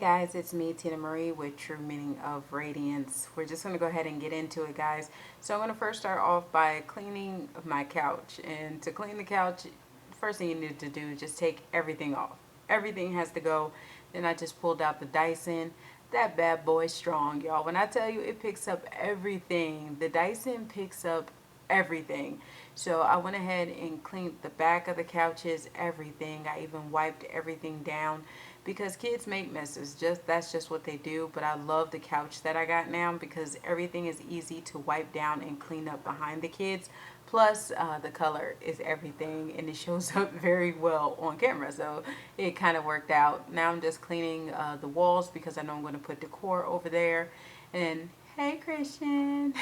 Guys, it's me, Tina Marie, with True Meaning of Radiance. We're just going to go ahead and get into it, guys. So I'm going to first start off by cleaning my couch. And to clean the couch, first thing you need to do is just take everything off. Everything has to go. Then I just pulled out the Dyson. That bad boy's strong, y'all. When I tell you it picks up everything, the Dyson picks up everything. So I went ahead and cleaned the back of the couches, everything. I even wiped everything down because kids make messes. That's just what they do. But I love the couch that I got now because everything is easy to wipe down and clean up behind the kids. Plus, the color is everything, and it shows up very well on camera. So it kind of worked out. Now I'm just cleaning the walls because I know I'm going to put decor over there. And hey, Christian.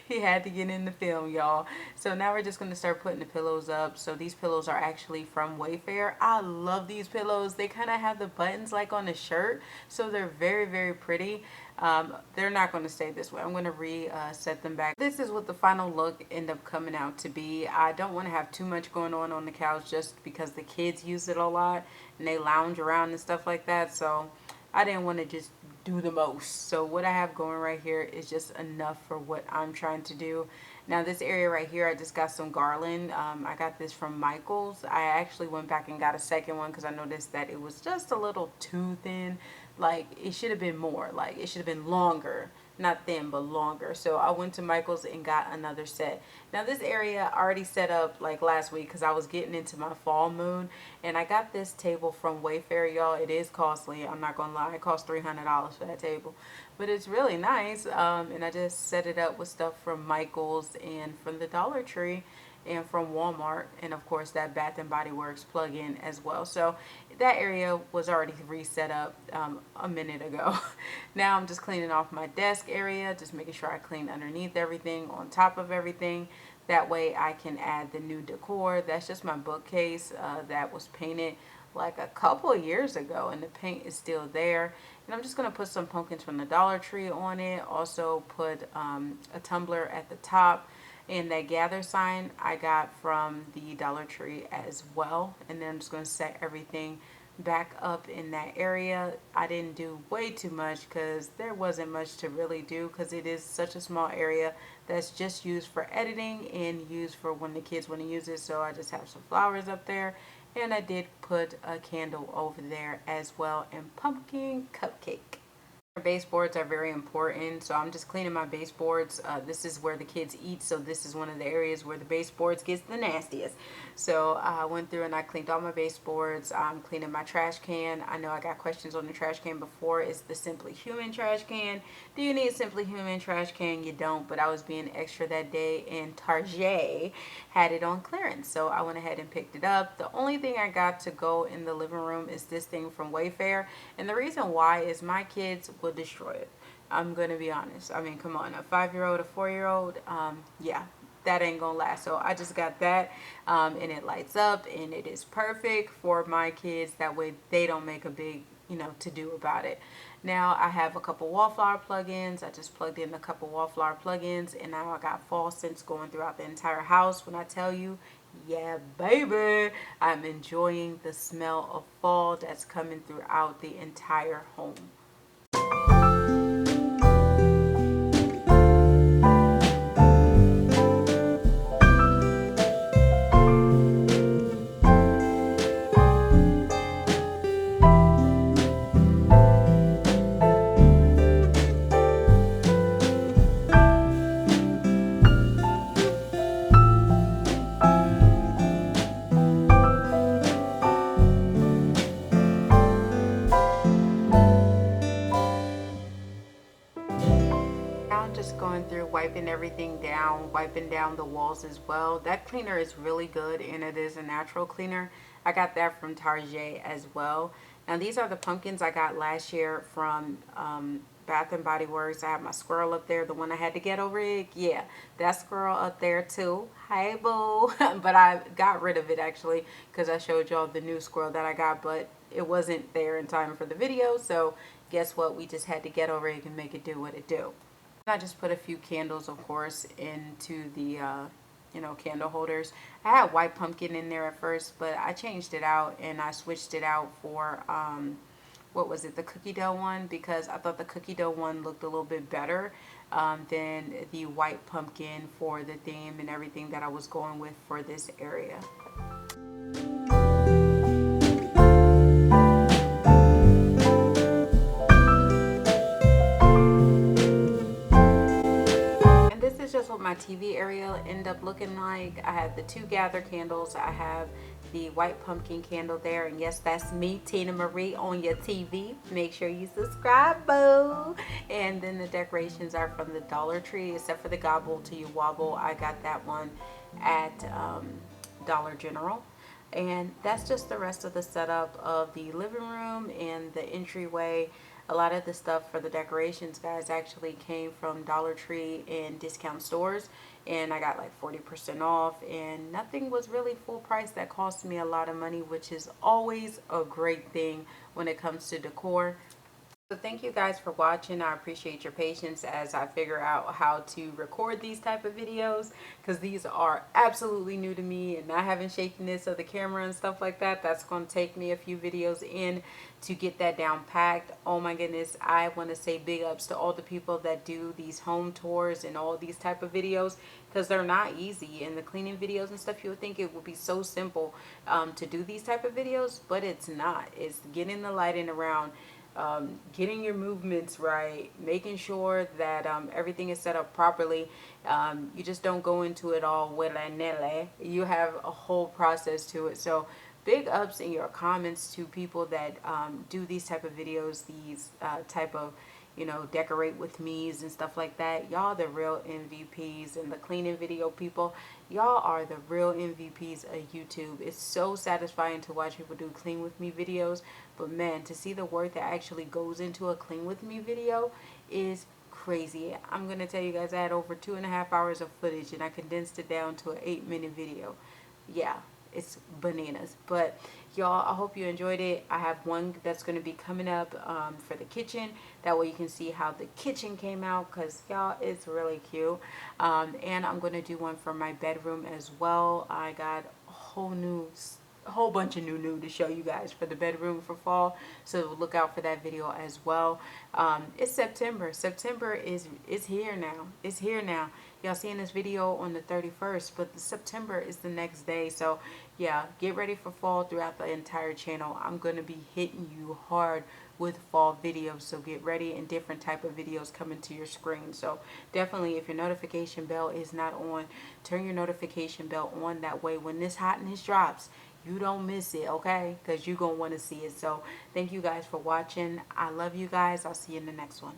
He had to get in the film, y'all. So now we're just going to start putting the pillows up. So these pillows are actually from Wayfair. I love these pillows. They kind of have the buttons like on a shirt. So they're very, very pretty. They're not going to stay this way. I'm going to reset them back. This is what the final look end up coming out to be. I don't want to have too much going on the couch just because the kids use it a lot and they lounge around and stuff like that. So I didn't want to just do the most. So what I have going right here is just enough for what I'm trying to do. Now this area right here, I just got some garland. I got this from Michael's. I actually went back and got a second one because I noticed that it was just a little too thin. Like it should have been more, like it should have been longer, not thin but longer. So I went to Michael's and got another set. Now this area I already set up like last week because I was getting into my fall mood, and I got this table from Wayfair, y'all. It is costly, I'm not gonna lie. It cost $300 for that table, but it's really nice. And I just set it up with stuff from Michael's and from the Dollar Tree and from Walmart, and of course that Bath and Body Works plug-in as well. So that area was already reset up a minute ago. Now I'm just cleaning off my desk area, just making sure I clean underneath everything, on top of everything. That way I can add the new decor. That's just my bookcase that was painted like a couple of years ago, and the paint is still there. And I'm just going to put some pumpkins from the Dollar Tree on it. Also put a tumbler at the top. And that gather sign I got from the Dollar Tree as well. And then I'm just going to set everything back up in that area. I didn't do way too much because there wasn't much to really do because it is such a small area that's just used for editing and used for when the kids want to use it. So I just have some flowers up there, and I did put a candle over there as well, and pumpkin cupcake. Baseboards are very important, so I'm just cleaning my baseboards. This is where the kids eat, so this is one of the areas where the baseboards gets the nastiest. So I went through and I cleaned all my baseboards. I'm cleaning my trash can. I know I got questions on the trash can before. It's the Simply Human trash can. Do you need a Simply Human trash can? You don't, but I was being extra that day, and Target had it on clearance, so I went ahead and picked it up. The only thing I got to go in the living room is this thing from Wayfair, and the reason why is my kids will destroy it. I'm gonna be honest. I mean, come on, a 5-year-old, a 4-year-old, yeah, that ain't gonna last. So I just got that, and it lights up, and it is perfect for my kids. That way they don't make a big, to do about it. Now I have a couple wallflower plugins. I just plugged in a couple wallflower plugins, and now I got fall scents going throughout the entire house. When I tell you, yeah, baby, I'm enjoying the smell of fall that's coming throughout the entire home. I'm just going through wiping everything down, wiping down the walls as well. That cleaner is really good, and it is a natural cleaner. I got that from Target as well. Now these are the pumpkins I got last year from Bath and Body Works. I have my squirrel up there, the one I had to get over it. Yeah, that squirrel up there too. Hi, boo. But I got rid of it actually because I showed y'all the new squirrel that I got, but it wasn't there in time for the video. So guess what? We just had to get over it and make it do what it do. I just put a few candles, of course, into the, candle holders. I had white pumpkin in there at first, but I changed it out and I switched it out for what was it, the cookie dough one, because I thought the cookie dough one looked a little bit better than the white pumpkin for the theme and everything that I was going with for this area. And this is just what my TV area ended up looking like. I have the two gather candles. I have the white pumpkin candle there. And yes, that's me, Tina Marie, on your TV. Make sure you subscribe, boo. And then the decorations are from the Dollar Tree, except for the gobble till you wobble. I got that one at Dollar General. And that's just the rest of the setup of the living room and the entryway. A lot of the stuff for the decorations, guys, actually came from Dollar Tree and discount stores, and I got like 40% off, and nothing was really full price that cost me a lot of money, which is always a great thing when it comes to decor. So thank you guys for watching. I appreciate your patience as I figure out how to record these type of videos, because these are absolutely new to me and I haven't shaken this of the camera and stuff like that. That's going to take me a few videos in to get that down packed. Oh my goodness, I want to say big ups to all the people that do these home tours and all these type of videos, because they're not easy. And the cleaning videos and stuff, you would think it would be so simple to do these type of videos, but it's not. It's getting the lighting around, getting your movements right, making sure that everything is set up properly. You just don't go into it all willy-nilly. You have a whole process to it. So big ups in your comments to people that do these type of videos, these type of, you know, decorate with me's and stuff like that. Y'all the real MVPs. And the cleaning video people, y'all are the real MVPs of YouTube. It's so satisfying to watch people do clean with me videos, but man, to see the work that actually goes into a clean with me video is crazy. I'm gonna tell you guys, I had over 2.5 hours of footage and I condensed it down to an 8-minute video. Yeah, it's bananas. But y'all, I hope you enjoyed it. I have one that's going to be coming up for the kitchen. That way you can see how the kitchen came out, because y'all, it's really cute. And I'm going to do one for my bedroom as well. I got a whole bunch of new to show you guys for the bedroom for fall, so look out for that video as well. It's September is here now. It's here now. Y'all seeing this video on the 31st, but the September is the next day. So yeah, get ready for fall throughout the entire channel. I'm gonna be hitting you hard with fall videos, so get ready, and different type of videos coming to your screen. So definitely, if your notification bell is not on, turn your notification bell on. That way when this hotness drops, you don't miss it, okay? Because you're gonna want to see it. So thank you guys for watching. I love you guys. I'll see you in the next one.